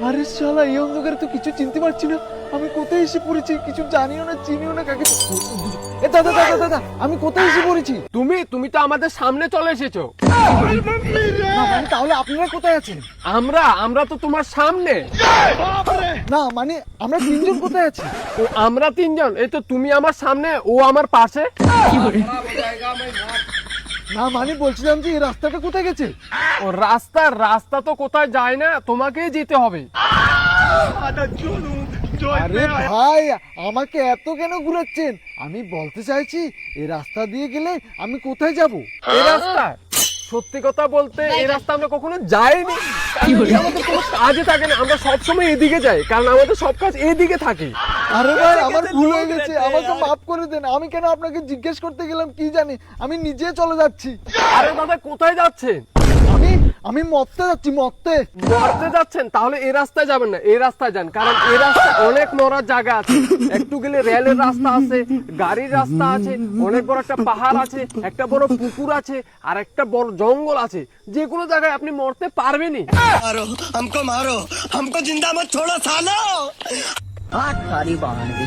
আরে শালা, এই অন্ধকারে তো কিছু চিনতে পারছি না। আমি কোথায় এসে পড়েছি, কিছু জানিও না চিনিও না কাকে। এ দাদা দাদা দাদা, আমি কোথায় এসে পড়েছি? তুমি তো আমাদের সামনে চলে এসেছো। না মানে তাহলে আপনারা কোথায় আছেন? আমরা তো তোমার সামনে। না মানে আমরা তিনজন কোথায় আছি? ও আমরা তিনজন, এই তো তুমি আমার সামনে, ও আমার পাশে। না মানে বলছিলাম যে এই রাস্তাটা কোথায় গেছে? ও রাস্তা তো কোথায় যায় না, তোমাকেই যেতে হবে। আরে ভাই, আমাকে এত কেন ঘুরাচ্ছেন? আমি বলতে চাইছি এই রাস্তা দিয়ে গেলে আমি কোথায় যাব? এই রাস্তা, সত্যি কথা বলতে এই রাস্তা আমরা কখনো যাইনি। আমাদের কোনো কাজে থাকে না, আমরা সবসময় এদিকে যাই, কারণ আমাদের সব কাজ এদিকে থাকে। আরে ভাই, আমার ভুল হয়ে গেছে, আমাকে মাফ করে দেন। আমি কেন আপনাকে জিজ্ঞেস করতে গেলাম কি জানি, আমি নিজে চলে যাচ্ছি। আরে দাদা, কোথায় যাচ্ছেন? আমি মরতে যাচ্ছি, মরতে। মরতে যাচ্ছেন? তাহলে এই রাস্তায় যাবেন না, এই রাস্তায় যান, কারণ এই রাস্তায় অনেক মরার জায়গা আছে। একটু গেলে রেলের রাস্তা আছে, গাড়ির রাস্তা আছে, অনেক বড় একটা পাহাড় আছে, একটা বড় পুকুর আছে, আর একটা বড় জঙ্গল আছে। যে কোনো জায়গায় আপনি মরতে পারবেনই। मारो हमको जिंदा मत छोड़ो सालो। आठ सारी बहाने की